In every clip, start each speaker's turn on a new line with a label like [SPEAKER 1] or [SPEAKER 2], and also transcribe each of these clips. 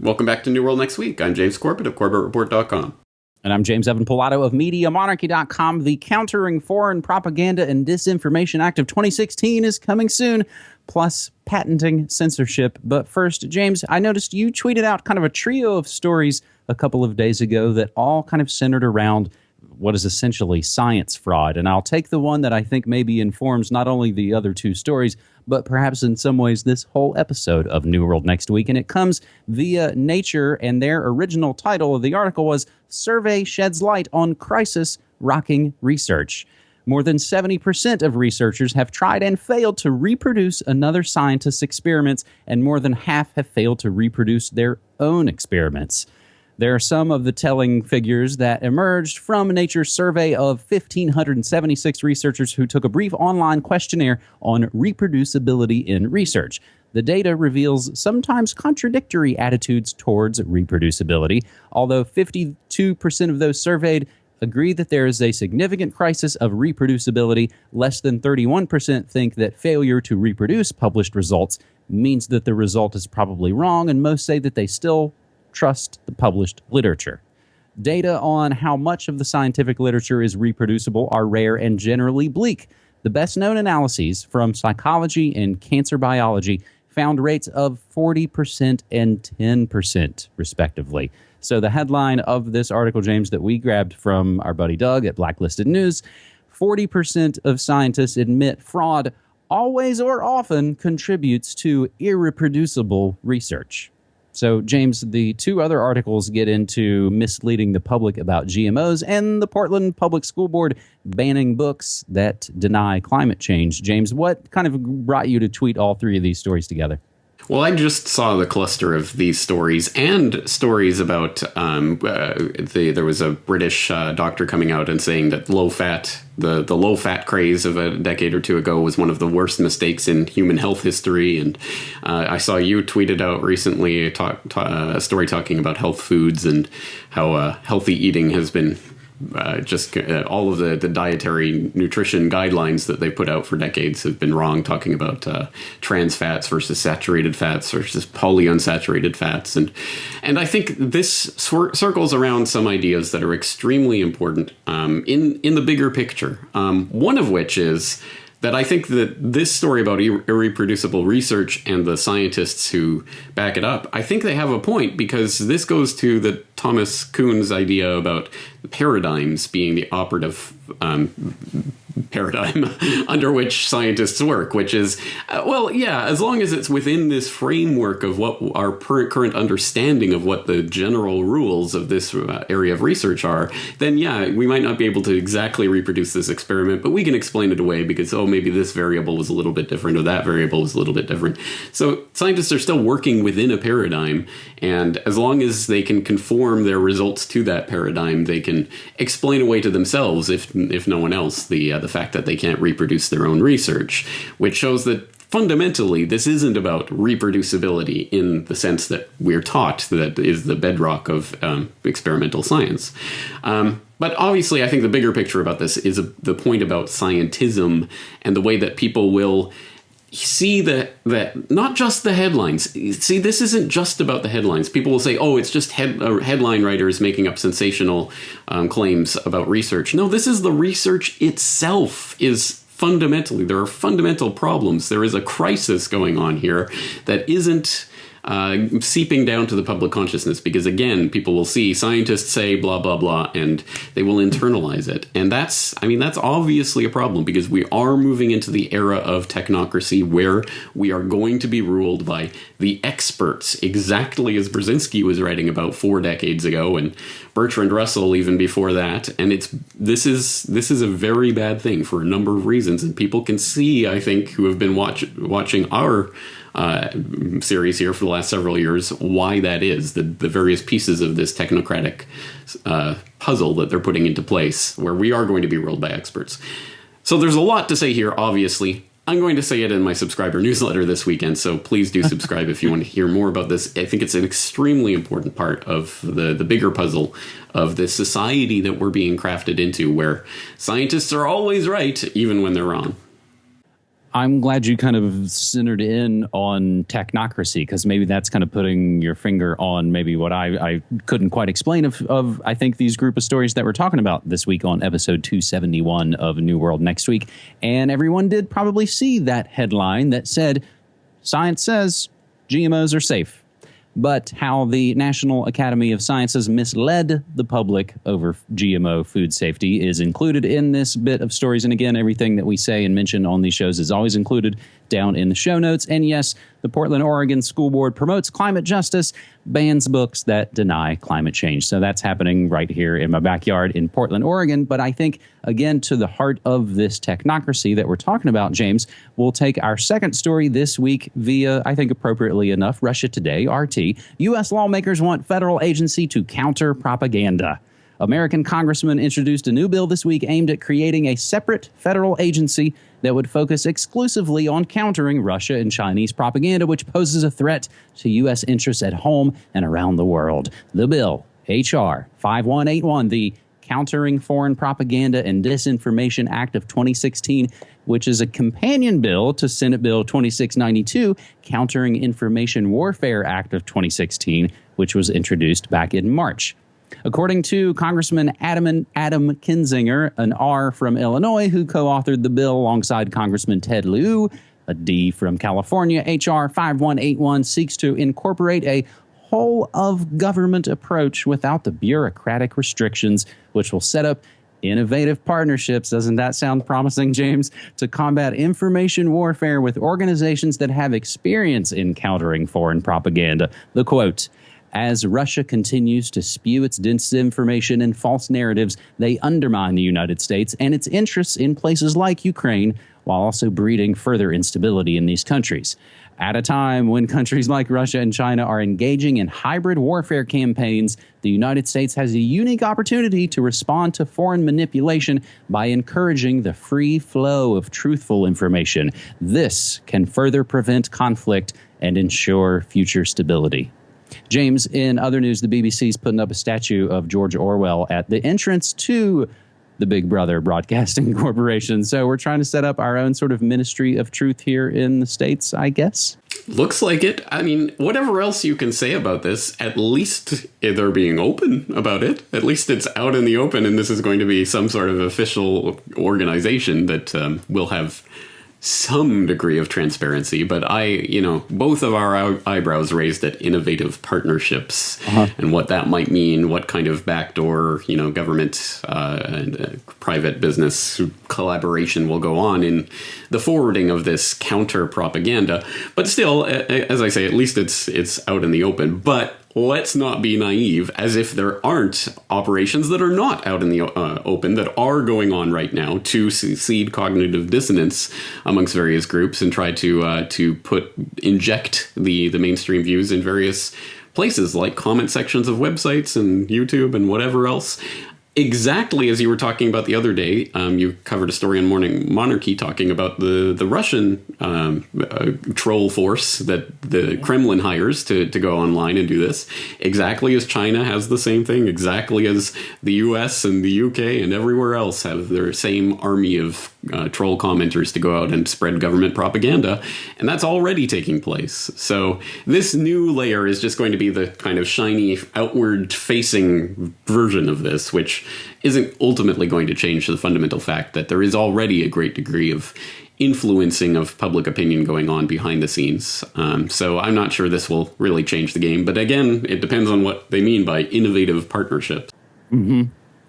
[SPEAKER 1] Welcome back to New World Next Week. I'm James Corbett of CorbettReport.com.
[SPEAKER 2] And I'm James Evan Pilato of MediaMonarchy.com. The Countering Foreign Propaganda and Disinformation Act of 2016 is coming soon, plus patenting censorship. But first, James, I noticed you tweeted out kind of a trio of stories a couple of days ago that all kind of centered around what is essentially science fraud. And I'll take the one that I think maybe informs not only the other two stories, but perhaps in some ways this whole episode of New World Next Week. And it comes via Nature, and their original title of the article was Survey Sheds Light on Crisis Rocking Research. More than 70% of researchers have tried and failed to reproduce another scientist's experiments, and more than half have failed to reproduce their own experiments. There are some of the telling figures that emerged from Nature's survey of 1,576 researchers who took a brief online questionnaire on reproducibility in research. The data reveals sometimes contradictory attitudes towards reproducibility, although 52% of those surveyed agree that there is a significant crisis of reproducibility. Less than 31% think that failure to reproduce published results means that the result is probably wrong, and most say that they still trust the published literature. Data on how much of the scientific literature is reproducible are rare and generally bleak. The best-known analyses from psychology and cancer biology found rates of 40% and 10%, respectively. So the headline of this article, James, that we grabbed from our buddy Doug at Blacklisted News, 40% of scientists admit fraud always or often contributes to irreproducible research. So, James, the two other articles get into misleading the public about GMOs and the Portland Public School Board banning books that deny climate change. James, what kind of brought you to tweet all three of these stories together?
[SPEAKER 1] Well, I just saw the cluster of these stories and stories about there was a British doctor coming out and saying that the low-fat craze of a decade or two ago was one of the worst mistakes in human health history. And I saw you tweeted out recently a story talking about health foods and how healthy eating has been all of the dietary nutrition guidelines that they put out for decades have been wrong, talking about trans fats versus saturated fats versus polyunsaturated fats. And I think this circles around some ideas that are extremely important in the bigger picture. One of which is that I think that this story about irreproducible research and the scientists who back it up, I think they have a point, because this goes to the Thomas Kuhn's idea about paradigms being the operative paradigm under which scientists work, which is, as long as it's within this framework of what our current understanding of what the general rules of this area of research are, then we might not be able to exactly reproduce this experiment, but we can explain it away because, maybe this variable was a little bit different or that variable was a little bit different. So scientists are still working within a paradigm, and as long as they can conform their results to that paradigm, they can explain away to themselves, if no one else, the fact that they can't reproduce their own research, which shows that fundamentally this isn't about reproducibility in the sense that we're taught that is the bedrock of experimental science. But obviously, I think the bigger picture about this is the point about scientism and the way that people will see that not just the headlines. See, this isn't just about the headlines. People will say, it's just headline writers making up sensational claims about research. No, this is the research itself is fundamentally, there are fundamental problems. There is a crisis going on here that isn't seeping down to the public consciousness, because again, people will see scientists say blah, blah, blah, and they will internalize it. And that's obviously a problem, because we are moving into the era of technocracy where we are going to be ruled by the experts, exactly as Brzezinski was writing about 4 decades ago, and Bertrand Russell even before that. And this is a very bad thing for a number of reasons. And people can see, I think, who have been watching our series here for the last several years, why that is, the various pieces of this technocratic puzzle that they're putting into place, where we are going to be ruled by experts. So there's a lot to say here, obviously. I'm going to say it in my subscriber newsletter this weekend, so please do subscribe if you want to hear more about this. I think it's an extremely important part of the bigger puzzle of this society that we're being crafted into, where scientists are always right, even when they're wrong.
[SPEAKER 2] I'm glad you kind of centered in on technocracy, because maybe that's kind of putting your finger on maybe what I couldn't quite explain of I think these group of stories that we're talking about this week on episode 271 of New World Next Week. And everyone did probably see that headline that said, "Science says GMOs are safe," but how the National Academy of Sciences misled the public over GMO food safety is included in this bit of stories. And again, everything that we say and mention on these shows is always included down in the show notes. And yes, the Portland, Oregon School Board promotes climate justice, bans books that deny climate change. So that's happening right here in my backyard in Portland, Oregon. But I think, again, to the heart of this technocracy that we're talking about, James, we'll take our second story this week via, I think appropriately enough, Russia Today, RT. U.S. lawmakers want federal agency to counter propaganda. American congressmen introduced a new bill this week aimed at creating a separate federal agency that would focus exclusively on countering Russia and Chinese propaganda, which poses a threat to U.S. interests at home and around the world. The bill, H.R. 5181, the Countering Foreign Propaganda and Disinformation Act of 2016, which is a companion bill to Senate Bill 2692, Countering Information Warfare Act of 2016, which was introduced back in March. According to Congressman Adam Kinzinger, an R from Illinois, who co-authored the bill alongside Congressman Ted Lieu, a D from California, H.R. 5181 seeks to incorporate a whole-of-government approach without the bureaucratic restrictions, which will set up innovative partnerships, doesn't that sound promising, James, to combat information warfare with organizations that have experience in countering foreign propaganda. The quote, "As Russia continues to spew its disinformation and false narratives, they undermine the United States and its interests in places like Ukraine, while also breeding further instability in these countries. At a time when countries like Russia and China are engaging in hybrid warfare campaigns, the United States has a unique opportunity to respond to foreign manipulation by encouraging the free flow of truthful information. This can further prevent conflict and ensure future stability." James, in other news, the BBC's putting up a statue of George Orwell at the entrance to the Big Brother Broadcasting Corporation. So we're trying to set up our own sort of ministry of truth here in the States, I guess.
[SPEAKER 1] Looks like it. I mean, whatever else you can say about this, at least they're being open about it. At least it's out in the open, and this is going to be some sort of official organization that will have some degree of transparency. But both of our eyebrows raised at innovative partnerships and what that might mean, what kind of backdoor, government and private business collaboration will go on in the forwarding of this counter propaganda. But still, as I say, at least it's out in the open. But let's not be naive, as if there aren't operations that are not out in the open, that are going on right now to seed cognitive dissonance amongst various groups and try to inject the mainstream views in various places like comment sections of websites and YouTube and whatever else. Exactly as you were talking about the other day, you covered a story on Morning Monarchy talking about the Russian troll force that the Kremlin hires to go online and do this. Exactly as China has the same thing, exactly as the US and the UK and everywhere else have their same army of troll commenters to go out and spread government propaganda. And that's already taking place. So this new layer is just going to be the kind of shiny, outward-facing version of this, which isn't ultimately going to change the fundamental fact that there is already a great degree of influencing of public opinion going on behind the scenes. So I'm not sure this will really change the game. But again, it depends on what they mean by innovative partnerships.
[SPEAKER 2] Mm-hmm.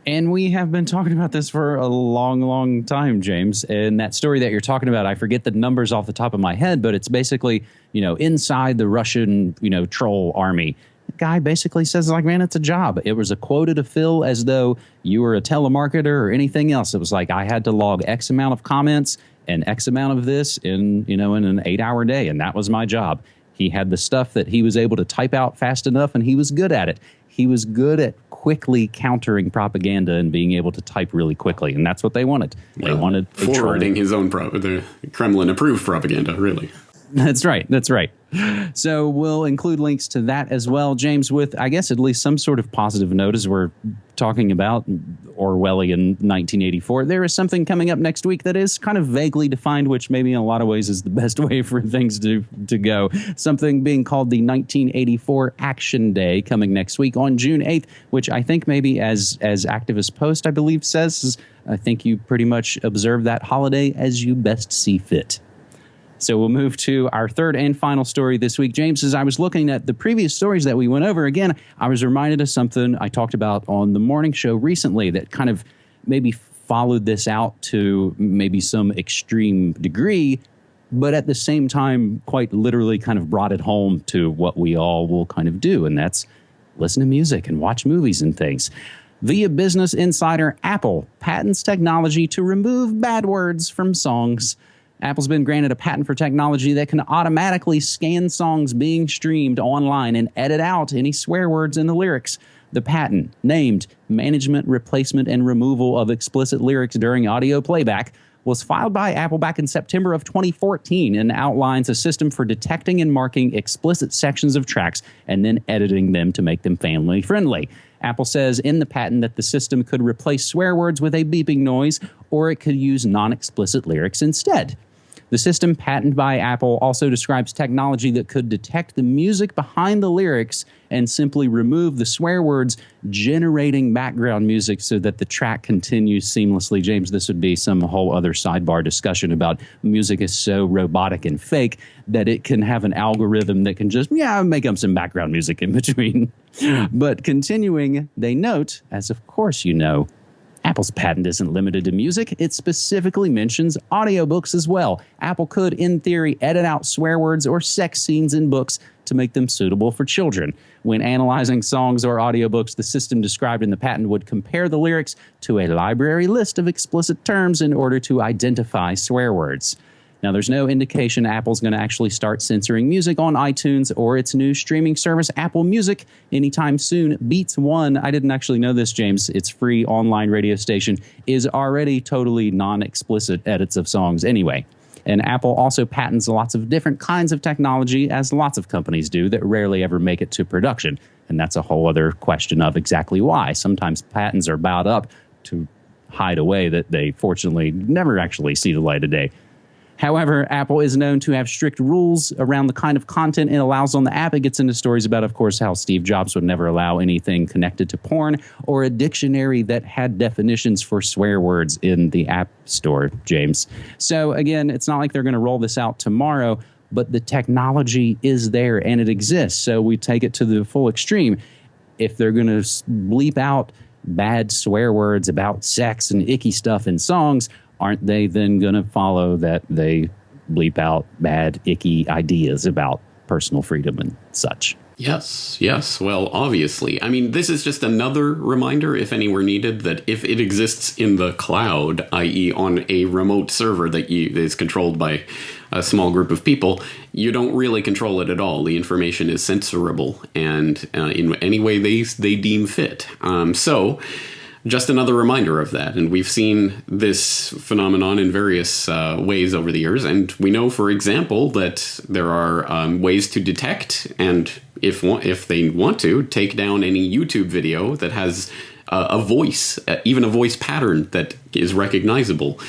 [SPEAKER 2] And we have been talking about this for a long, long time, James. And that story that you're talking about, I forget the numbers off the top of my head, but it's basically, inside the Russian, troll army. The guy basically says, man, it's a job. It was a quota to fill as though you were a telemarketer or anything else. It was like I had to log X amount of comments and X amount of this in an 8-hour day. And that was my job. He had the stuff that he was able to type out fast enough, and he was good at it. He was good at quickly countering propaganda and being able to type really quickly. And that's what they wanted. They wanted
[SPEAKER 1] forwarding his own the Kremlin-approved propaganda, really.
[SPEAKER 2] That's right. That's right. So we'll include links to that as well, James, with, I guess, at least some sort of positive note as we're talking about Orwellian 1984. There is something coming up next week that is kind of vaguely defined, which maybe in a lot of ways is the best way for things to go. Something being called the 1984 Action Day coming next week on June 8th, which I think maybe as Activist Post, I believe, says, I think you pretty much observe that holiday as you best see fit. So we'll move to our third and final story this week. James, as I was looking at the previous stories that we went over, again, I was reminded of something I talked about on the morning show recently that kind of maybe followed this out to maybe some extreme degree, but at the same time, quite literally kind of brought it home to what we all will kind of do, and that's listen to music and watch movies and things. Via Business Insider, Apple patents technology to remove bad words from songs. Apple's been granted a patent for technology that can automatically scan songs being streamed online and edit out any swear words in the lyrics. The patent, named Management, Replacement, and Removal of Explicit Lyrics During Audio Playback, was filed by Apple back in September of 2014 and outlines a system for detecting and marking explicit sections of tracks and then editing them to make them family-friendly. Apple says in the patent that the system could replace swear words with a beeping noise, or it could use non-explicit lyrics instead. The system, patented by Apple, also describes technology that could detect the music behind the lyrics and simply remove the swear words, generating background music so that the track continues seamlessly. James, this would be some whole other sidebar discussion about music is so robotic and fake that it can have an algorithm that can just, make up some background music in between. But continuing, they note, as of course you know, Apple's patent isn't limited to music. It specifically mentions audiobooks as well. Apple could, in theory, edit out swear words or sex scenes in books to make them suitable for children. When analyzing songs or audiobooks, the system described in the patent would compare the lyrics to a library list of explicit terms in order to identify swear words. Now, there's no indication Apple's going to actually start censoring music on iTunes or its new streaming service, Apple Music, anytime soon. Beats One, I didn't actually know this, James, its free online radio station, is already totally non-explicit edits of songs anyway. And Apple also patents lots of different kinds of technology, as lots of companies do, that rarely ever make it to production. And that's a whole other question of exactly why. Sometimes patents are bowed up to hide away that they fortunately never actually see the light of day. However, Apple is known to have strict rules around the kind of content it allows on the app. It gets into stories about, of course, how Steve Jobs would never allow anything connected to porn or a dictionary that had definitions for swear words in the App Store, James. So, again, it's not like they're going to roll this out tomorrow, but the technology is there and it exists. So we take it to the full extreme. If they're going to bleep out bad swear words about sex and icky stuff in songs, aren't they then going to follow that they bleep out bad, icky ideas about personal freedom and such?
[SPEAKER 1] Yes. Well, obviously. I mean, this is just another reminder, if any were needed, that if it exists in the cloud, i.e. on a remote server that is controlled by a small group of people, you don't really control it at all. The information is censorable and in any way they deem fit. So just another reminder of that. And we've seen this phenomenon in various ways over the years. And we know, for example, that there are ways to detect and, if they want to, take down any YouTube video that has a voice, even a voice pattern that is recognizable.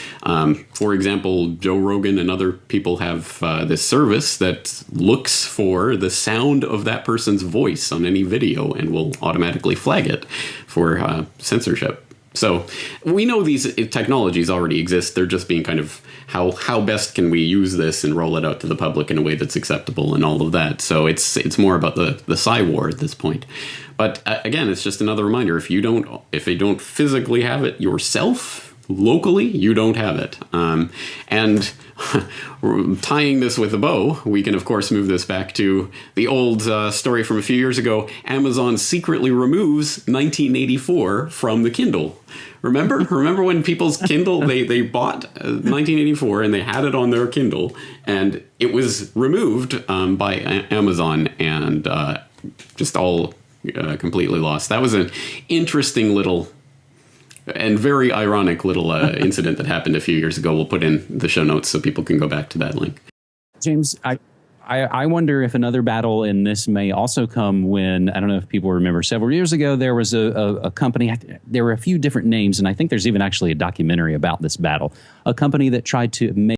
[SPEAKER 1] For example, Joe Rogan and other people have this service that looks for the sound of that person's voice on any video and will automatically flag it for censorship. So we know these technologies already exist. They're just being kind of how best can we use this and roll it out to the public in a way that's acceptable and all of that. So it's more about the Psy-war at this point. But again, it's just another reminder. If you don't physically have it yourself locally, you don't have it. And tying this with a bow, we can of course move this back to the old story from a few years ago. Amazon secretly removes 1984 from the Kindle. Remember when people's Kindle, they bought 1984 and they had it on their Kindle, and it was removed by Amazon and just all completely lost. That was an interesting little and very ironic little incident that happened a few years ago. We'll put in the show notes so people can go back to that link.
[SPEAKER 2] James, I I wonder if another battle in this may also come when, I don't know if people remember, several years ago, there was a company, there were a few different names, and I think there's even actually a documentary about this battle, a company that tried to make